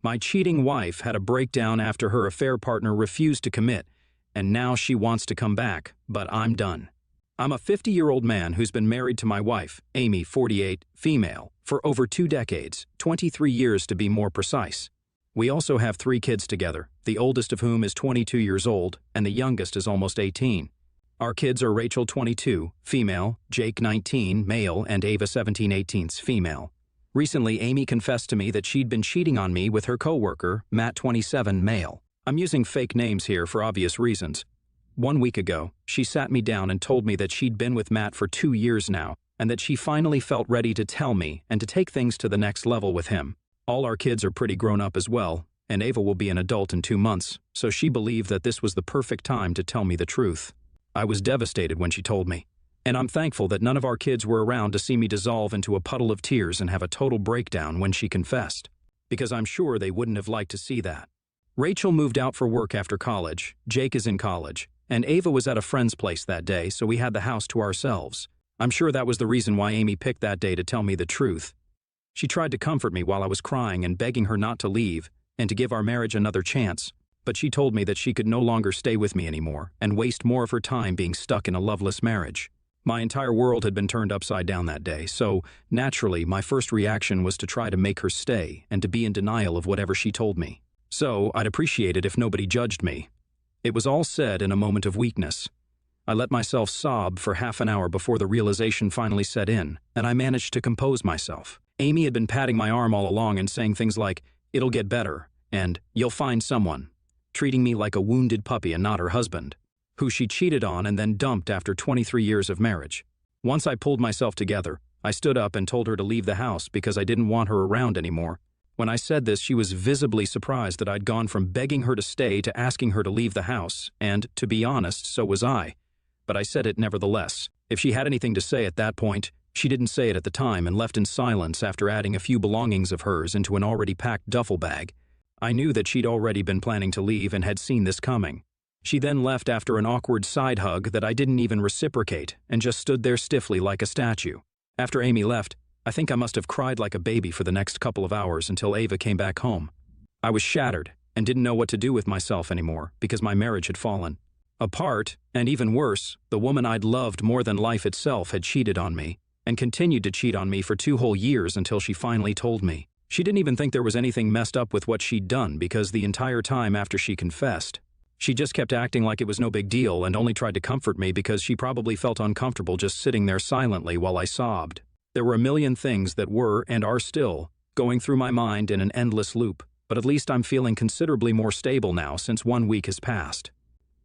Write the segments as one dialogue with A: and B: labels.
A: My cheating wife had a breakdown after her affair partner refused to commit, and now she wants to come back, but I'm done. I'm a 50-year-old man who's been married to my wife, Amy, 48, female, for over 2 decades, 23 years to be more precise. We also have 3 kids together, the oldest of whom is 22 years old, and the youngest is almost 18. Our kids are Rachel, 22, female, Jake, 19, male, and Ava, 17/18, female. Recently, Amy confessed to me that she'd been cheating on me with her coworker, Matt, 27, male. I'm using fake names here for obvious reasons. 1 week ago, she sat me down and told me that she'd been with Matt for 2 years now, and that she finally felt ready to tell me and to take things to the next level with him. All our kids are pretty grown up as well, and Ava will be an adult in 2 months, so she believed that this was the perfect time to tell me the truth. I was devastated when she told me, and I'm thankful that none of our kids were around to see me dissolve into a puddle of tears and have a total breakdown when she confessed, because I'm sure they wouldn't have liked to see that. Rachel moved out for work after college, Jake is in college, and Ava was at a friend's place that day, so we had the house to ourselves. I'm sure that was the reason why Amy picked that day to tell me the truth. She tried to comfort me while I was crying and begging her not to leave and to give our marriage another chance, but she told me that she could no longer stay with me anymore and waste more of her time being stuck in a loveless marriage. My entire world had been turned upside down that day, so naturally my first reaction was to try to make her stay and to be in denial of whatever she told me. So I'd appreciate it if nobody judged me. It was all said in a moment of weakness. I let myself sob for half an hour before the realization finally set in, and I managed to compose myself. Amy had been patting my arm all along and saying things like, "It'll get better," and "You'll find someone," treating me like a wounded puppy and not her husband, who she cheated on and then dumped after 23 years of marriage. Once I pulled myself together, I stood up and told her to leave the house because I didn't want her around anymore. When I said this, she was visibly surprised that I'd gone from begging her to stay to asking her to leave the house, and, to be honest, so was I. But I said it nevertheless. If she had anything to say at that point, she didn't say it at the time and left in silence after adding a few belongings of hers into an already packed duffel bag. I knew that she'd already been planning to leave and had seen this coming. She then left after an awkward side hug that I didn't even reciprocate and just stood there stiffly like a statue. After Amy left, I think I must have cried like a baby for the next couple of hours until Ava came back home. I was shattered and didn't know what to do with myself anymore because my marriage had fallen apart, and even worse, the woman I'd loved more than life itself had cheated on me and continued to cheat on me for 2 whole years until she finally told me. She didn't even think there was anything messed up with what she'd done because the entire time after she confessed, she just kept acting like it was no big deal and only tried to comfort me because she probably felt uncomfortable just sitting there silently while I sobbed. There were a million things that were, and are still, going through my mind in an endless loop, but at least I'm feeling considerably more stable now since 1 week has passed.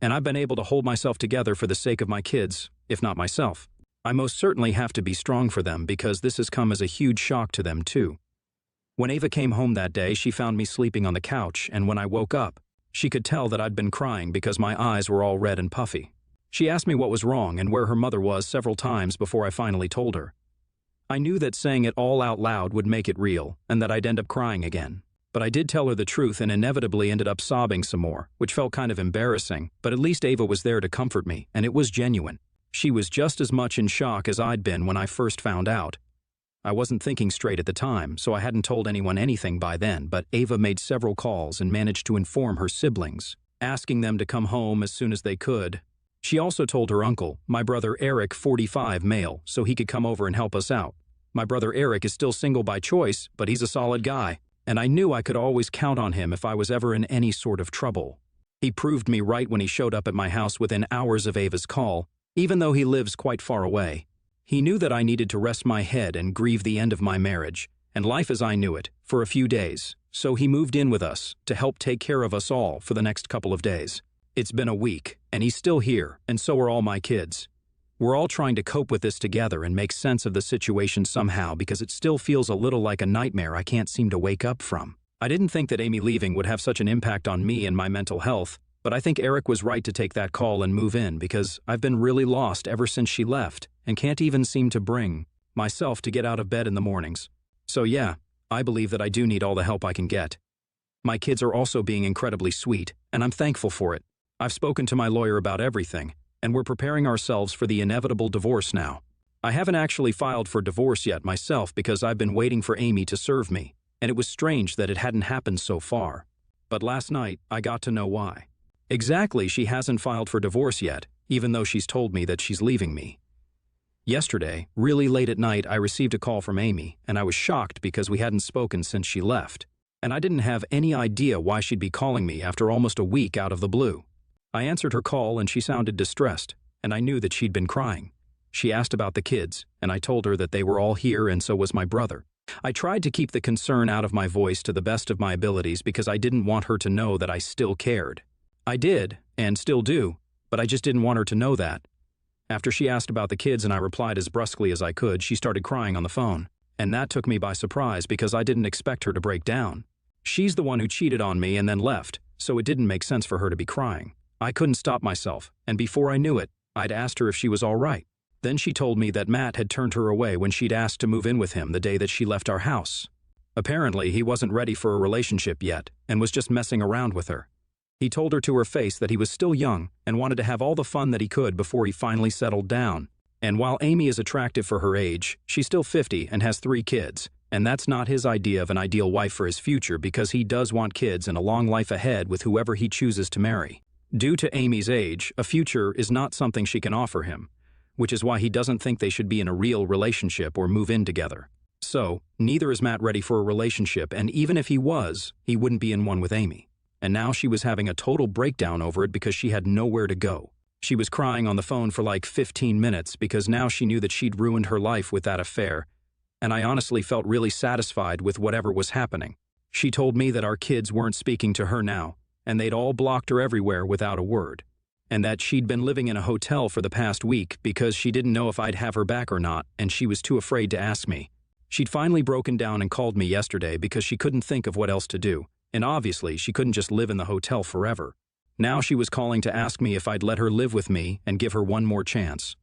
A: And I've been able to hold myself together for the sake of my kids, if not myself. I most certainly have to be strong for them because this has come as a huge shock to them too. When Ava came home that day, she found me sleeping on the couch, and when I woke up, she could tell that I'd been crying because my eyes were all red and puffy. She asked me what was wrong and where her mother was several times before I finally told her. I knew that saying it all out loud would make it real, and that I'd end up crying again. But I did tell her the truth and inevitably ended up sobbing some more, which felt kind of embarrassing, but at least Ava was there to comfort me, and it was genuine. She was just as much in shock as I'd been when I first found out. I wasn't thinking straight at the time, so I hadn't told anyone anything by then, but Ava made several calls and managed to inform her siblings, asking them to come home as soon as they could. She also told her uncle, my brother Eric, 45, male, so he could come over and help us out. My brother Eric is still single by choice, but he's a solid guy, and I knew I could always count on him if I was ever in any sort of trouble. He proved me right when he showed up at my house within hours of Ava's call, even though he lives quite far away. He knew that I needed to rest my head and grieve the end of my marriage, and life as I knew it, for a few days, so he moved in with us to help take care of us all for the next couple of days. It's been a week, and he's still here, and so are all my kids. We're all trying to cope with this together and make sense of the situation somehow because it still feels a little like a nightmare I can't seem to wake up from. I didn't think that Amy leaving would have such an impact on me and my mental health, but I think Eric was right to take that call and move in because I've been really lost ever since she left and can't even seem to bring myself to get out of bed in the mornings. So yeah, I believe that I do need all the help I can get. My kids are also being incredibly sweet, and I'm thankful for it. I've spoken to my lawyer about everything, and we're preparing ourselves for the inevitable divorce now. I haven't actually filed for divorce yet myself because I've been waiting for Amy to serve me, and it was strange that it hadn't happened so far. But last night, I got to know why. Exactly, she hasn't filed for divorce yet, even though she's told me that she's leaving me. Yesterday, really late at night, I received a call from Amy, and I was shocked because we hadn't spoken since she left. And I didn't have any idea why she'd be calling me after almost a week out of the blue. I answered her call and she sounded distressed, and I knew that she'd been crying. She asked about the kids, and I told her that they were all here and so was my brother. I tried to keep the concern out of my voice to the best of my abilities because I didn't want her to know that I still cared. I did, and still do, but I just didn't want her to know that. After she asked about the kids and I replied as brusquely as I could, she started crying on the phone. And that took me by surprise because I didn't expect her to break down. She's the one who cheated on me and then left, so it didn't make sense for her to be crying. I couldn't stop myself, and before I knew it, I'd asked her if she was all right. Then she told me that Matt had turned her away when she'd asked to move in with him the day that she left our house. Apparently, he wasn't ready for a relationship yet and was just messing around with her. He told her to her face that he was still young and wanted to have all the fun that he could before he finally settled down. And while Amy is attractive for her age, she's still 50 and has 3 kids, and that's not his idea of an ideal wife for his future because he does want kids and a long life ahead with whoever he chooses to marry. Due to Amy's age, a future is not something she can offer him, which is why he doesn't think they should be in a real relationship or move in together. So, neither is Matt ready for a relationship, and even if he was, he wouldn't be in one with Amy. And now she was having a total breakdown over it because she had nowhere to go. She was crying on the phone for like 15 minutes because now she knew that she'd ruined her life with that affair, and I honestly felt really satisfied with whatever was happening. She told me that our kids weren't speaking to her now, and they'd all blocked her everywhere without a word, and that she'd been living in a hotel for the past week because she didn't know if I'd have her back or not, and she was too afraid to ask me. She'd finally broken down and called me yesterday because she couldn't think of what else to do. And obviously, she couldn't just live in the hotel forever. Now she was calling to ask me if I'd let her live with me and give her one more chance.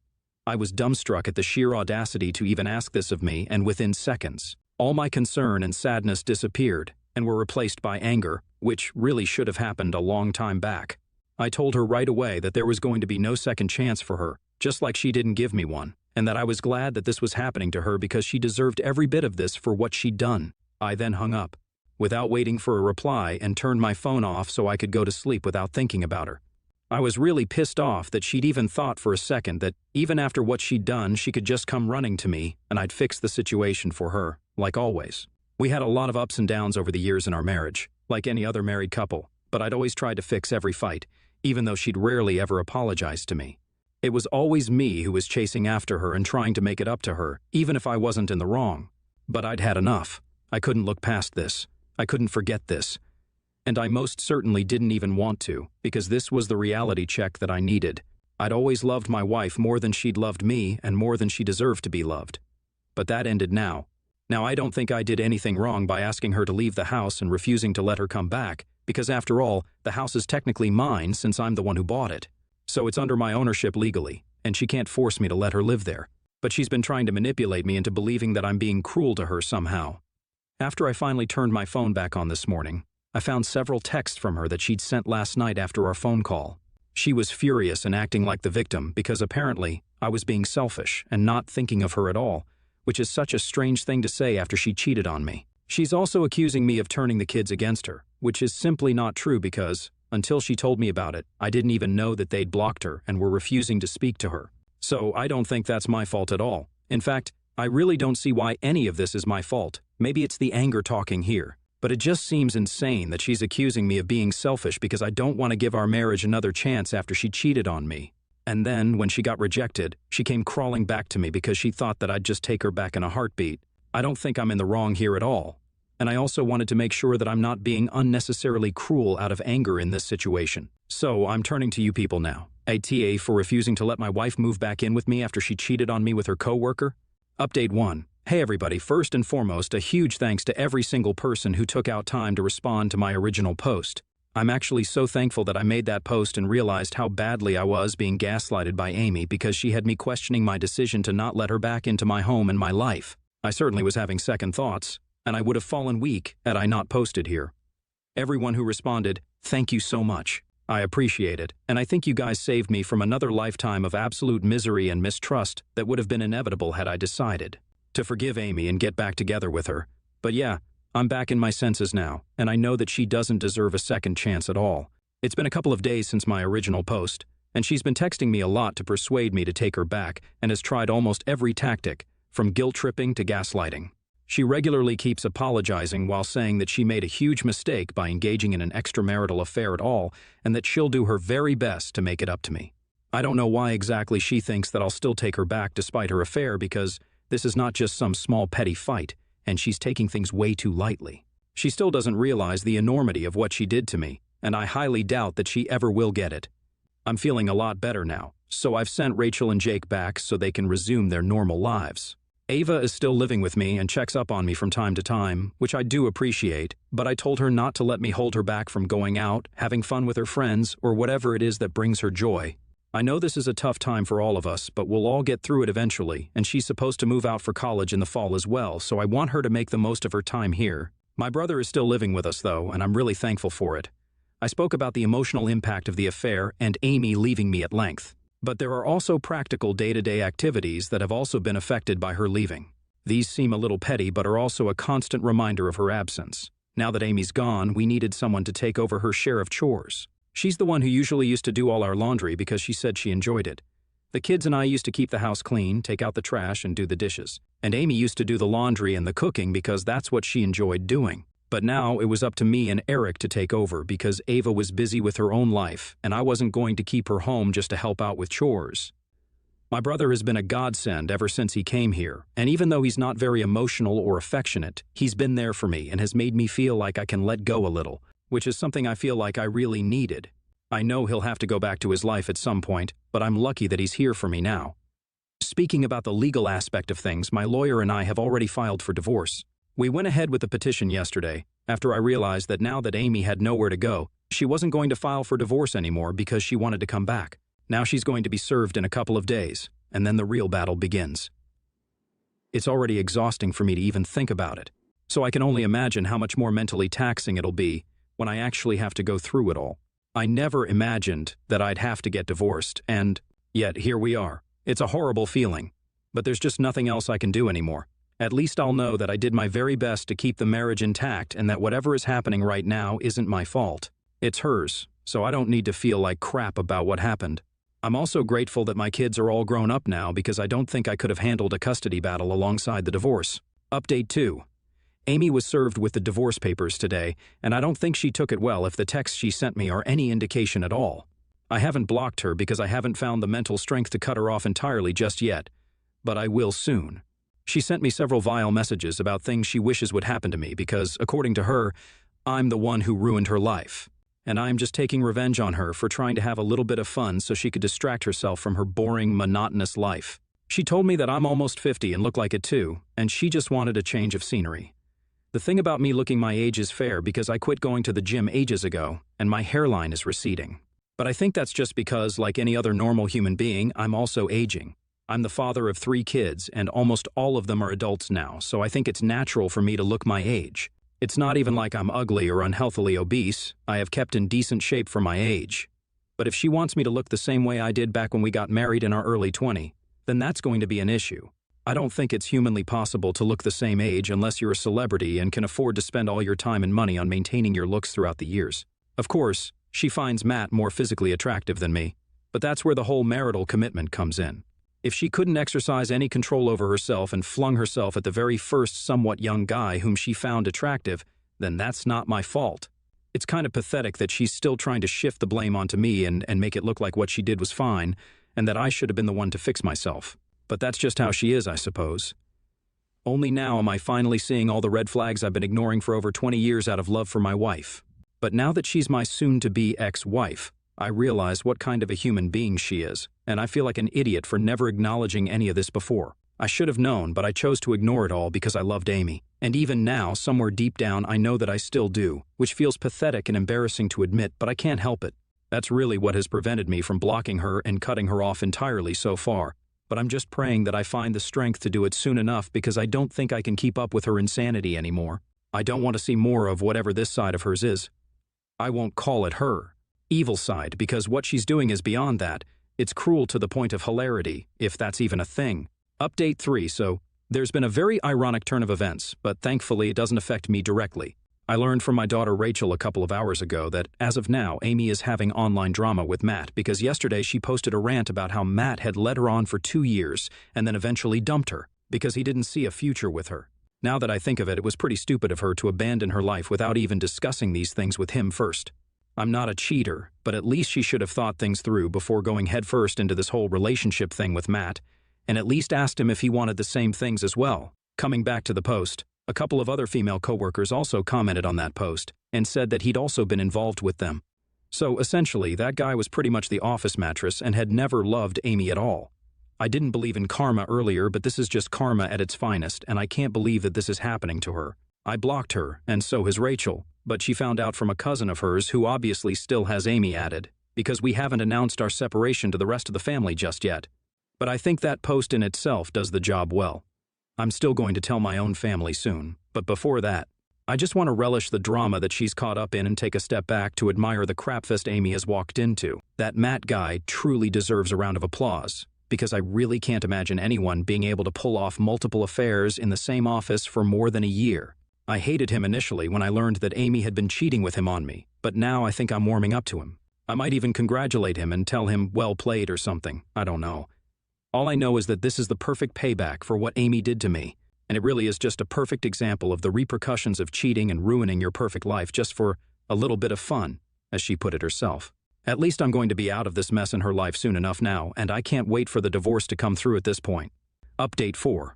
A: I was dumbstruck at the sheer audacity to even ask this of me, and within seconds, all my concern and sadness disappeared and were replaced by anger, which really should have happened a long time back. I told her right away that there was going to be no second chance for her, just like she didn't give me one, and that I was glad that this was happening to her because she deserved every bit of this for what she'd done. I then hung up, without waiting for a reply, and turned my phone off so I could go to sleep without thinking about her. I was really pissed off that she'd even thought for a second that even after what she'd done, she could just come running to me and I'd fix the situation for her, like always. We had a lot of ups and downs over the years in our marriage, like any other married couple, but I'd always tried to fix every fight, even though she'd rarely ever apologized to me. It was always me who was chasing after her and trying to make it up to her, even if I wasn't in the wrong. But I'd had enough. I couldn't look past this. I couldn't forget this. And I most certainly didn't even want to, because this was the reality check that I needed. I'd always loved my wife more than she'd loved me and more than she deserved to be loved. But that ended now. Now, I don't think I did anything wrong by asking her to leave the house and refusing to let her come back, because after all, the house is technically mine since I'm the one who bought it. So it's under my ownership legally, and she can't force me to let her live there. But she's been trying to manipulate me into believing that I'm being cruel to her somehow. After I finally turned my phone back on this morning, I found several texts from her that she'd sent last night after our phone call. She was furious and acting like the victim because apparently I was being selfish and not thinking of her at all, which is such a strange thing to say after she cheated on me. She's also accusing me of turning the kids against her, which is simply not true because, until she told me about it, I didn't even know that they'd blocked her and were refusing to speak to her. So I don't think that's my fault at all. In fact, I really don't see why any of this is my fault. Maybe it's the anger talking here. But it just seems insane that she's accusing me of being selfish because I don't want to give our marriage another chance after she cheated on me. And then, when she got rejected, she came crawling back to me because she thought that I'd just take her back in a heartbeat. I don't think I'm in the wrong here at all. And I also wanted to make sure that I'm not being unnecessarily cruel out of anger in this situation. So I'm turning to you people now. ATA for refusing to let my wife move back in with me after she cheated on me with her coworker. Update 1. Hey everybody, first and foremost, a huge thanks to every single person who took out time to respond to my original post. I'm actually so thankful that I made that post and realized how badly I was being gaslighted by Amy because she had me questioning my decision to not let her back into my home and my life. I certainly was having second thoughts, and I would have fallen weak had I not posted here. Everyone who responded, thank you so much. I appreciate it, and I think you guys saved me from another lifetime of absolute misery and mistrust that would have been inevitable had I decided to forgive Amy and get back together with her. But yeah, I'm back in my senses now, and I know that she doesn't deserve a second chance at all. It's been a couple of days since my original post, and she's been texting me a lot to persuade me to take her back and has tried almost every tactic, from guilt-tripping to gaslighting. She regularly keeps apologizing while saying that she made a huge mistake by engaging in an extramarital affair at all and that she'll do her very best to make it up to me. I don't know why exactly she thinks that I'll still take her back despite her affair because this is not just some small petty fight, and she's taking things way too lightly. She still doesn't realize the enormity of what she did to me, and I highly doubt that she ever will get it. I'm feeling a lot better now, so I've sent Rachel and Jake back so they can resume their normal lives. Ava is still living with me and checks up on me from time to time, which I do appreciate, but I told her not to let me hold her back from going out, having fun with her friends, or whatever it is that brings her joy. I know this is a tough time for all of us, but we'll all get through it eventually, and she's supposed to move out for college in the fall as well, so I want her to make the most of her time here. My brother is still living with us, though, and I'm really thankful for it. I spoke about the emotional impact of the affair and Amy leaving me at length. But there are also practical day-to-day activities that have also been affected by her leaving. These seem a little petty but are also a constant reminder of her absence. Now that Amy's gone, we needed someone to take over her share of chores. She's the one who usually used to do all our laundry because she said she enjoyed it. The kids and I used to keep the house clean, take out the trash, and do the dishes. And Amy used to do the laundry and the cooking because that's what she enjoyed doing. But now it was up to me and Eric to take over because Ava was busy with her own life, and I wasn't going to keep her home just to help out with chores. My brother has been a godsend ever since he came here, and even though he's not very emotional or affectionate, he's been there for me and has made me feel like I can let go a little, which is something I feel like I really needed. I know he'll have to go back to his life at some point, but I'm lucky that he's here for me now. Speaking about the legal aspect of things, my lawyer and I have already filed for divorce. We went ahead with the petition yesterday, after I realized that now that Amy had nowhere to go, she wasn't going to file for divorce anymore because she wanted to come back. Now she's going to be served in a couple of days, and then the real battle begins. It's already exhausting for me to even think about it, so I can only imagine how much more mentally taxing it'll be when I actually have to go through it all. I never imagined that I'd have to get divorced, and yet here we are. It's a horrible feeling, but there's just nothing else I can do anymore. At least I'll know that I did my very best to keep the marriage intact and that whatever is happening right now isn't my fault. It's hers, so I don't need to feel like crap about what happened. I'm also grateful that my kids are all grown up now because I don't think I could have handled a custody battle alongside the divorce. Update 2. Amy was served with the divorce papers today, and I don't think she took it well if the texts she sent me are any indication at all. I haven't blocked her because I haven't found the mental strength to cut her off entirely just yet, but I will soon. She sent me several vile messages about things she wishes would happen to me because, according to her, I'm the one who ruined her life. And I'm just taking revenge on her for trying to have a little bit of fun so she could distract herself from her boring, monotonous life. She told me that I'm almost 50 and look like it too, and she just wanted a change of scenery. The thing about me looking my age is fair because I quit going to the gym ages ago, and my hairline is receding. But I think that's just because, like any other normal human being, I'm also aging. I'm the father of 3 kids, and almost all of them are adults now, so I think it's natural for me to look my age. It's not even like I'm ugly or unhealthily obese. I have kept in decent shape for my age. But if she wants me to look the same way I did back when we got married in our early 20s, then that's going to be an issue. I don't think it's humanly possible to look the same age unless you're a celebrity and can afford to spend all your time and money on maintaining your looks throughout the years. Of course, she finds Matt more physically attractive than me, but that's where the whole marital commitment comes in. If she couldn't exercise any control over herself and flung herself at the very first somewhat young guy whom she found attractive, then that's not my fault. It's kind of pathetic that she's still trying to shift the blame onto me and make it look like what she did was fine, and that I should have been the one to fix myself. But that's just how she is, I suppose. Only now am I finally seeing all the red flags I've been ignoring for over 20 years out of love for my wife. But now that she's my soon-to-be ex-wife, I realize what kind of a human being she is, and I feel like an idiot for never acknowledging any of this before. I should have known, but I chose to ignore it all because I loved Amy. And even now, somewhere deep down, I know that I still do, which feels pathetic and embarrassing to admit, but I can't help it. That's really what has prevented me from blocking her and cutting her off entirely so far. But I'm just praying that I find the strength to do it soon enough because I don't think I can keep up with her insanity anymore. I don't want to see more of whatever this side of hers is. I won't call it her evil side because what she's doing is beyond that. It's cruel to the point of hilarity, if that's even a thing. Update 3. So, There's been a very ironic turn of events, but thankfully it doesn't affect me directly. I learned from my daughter Rachel a couple of hours ago that, as of now, Amy is having online drama with Matt because yesterday she posted a rant about how Matt had led her on for 2 years and then eventually dumped her because he didn't see a future with her. Now that I think of it, it was pretty stupid of her to abandon her life without even discussing these things with him first. I'm not a cheater, but at least she should have thought things through before going headfirst into this whole relationship thing with Matt, and at least asked him if he wanted the same things as well. Coming back to the post, a couple of other female coworkers also commented on that post and said that he'd also been involved with them. So essentially, that guy was pretty much the office mattress and had never loved Amy at all. I didn't believe in karma earlier, but this is just karma at its finest, and I can't believe that this is happening to her. I blocked her, and so has Rachel, but she found out from a cousin of hers who obviously still has Amy added, because we haven't announced our separation to the rest of the family just yet. But I think that post in itself does the job well. I'm still going to tell my own family soon, but before that, I just want to relish the drama that she's caught up in and take a step back to admire the crapfest Amy has walked into. That Matt guy truly deserves a round of applause, because I really can't imagine anyone being able to pull off multiple affairs in the same office for more than a year. I hated him initially when I learned that Amy had been cheating with him on me, but now I think I'm warming up to him. I might even congratulate him and tell him well played or something, I don't know. All I know is that this is the perfect payback for what Amy did to me, and it really is just a perfect example of the repercussions of cheating and ruining your perfect life just for a little bit of fun, as she put it herself. At least I'm going to be out of this mess in her life soon enough now, and I can't wait for the divorce to come through at this point. Update 4.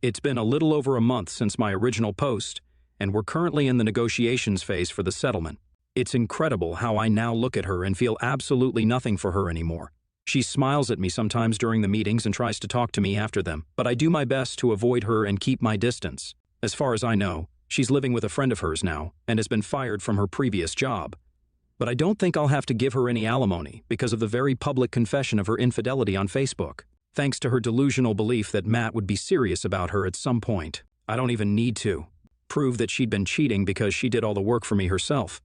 A: It's been a little over a month since my original post, and we're currently in the negotiations phase for the settlement. It's incredible how I now look at her and feel absolutely nothing for her anymore. She smiles at me sometimes during the meetings and tries to talk to me after them, but I do my best to avoid her and keep my distance. As far as I know, she's living with a friend of hers now and has been fired from her previous job. But I don't think I'll have to give her any alimony because of the very public confession of her infidelity on Facebook. Thanks to her delusional belief that Matt would be serious about her at some point. I don't even need to prove that she'd been cheating because she did all the work for me herself.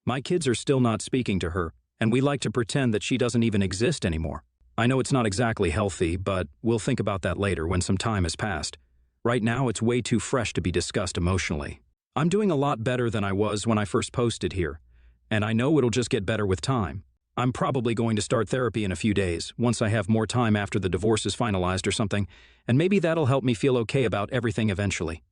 A: My kids are still not speaking to her, and we like to pretend that she doesn't even exist anymore. I know it's not exactly healthy, but we'll think about that later when some time has passed. Right now, it's way too fresh to be discussed emotionally. I'm doing a lot better than I was when I first posted here, and I know it'll just get better with time. I'm probably going to start therapy in a few days, once I have more time after the divorce is finalized or something, and maybe that'll help me feel okay about everything eventually.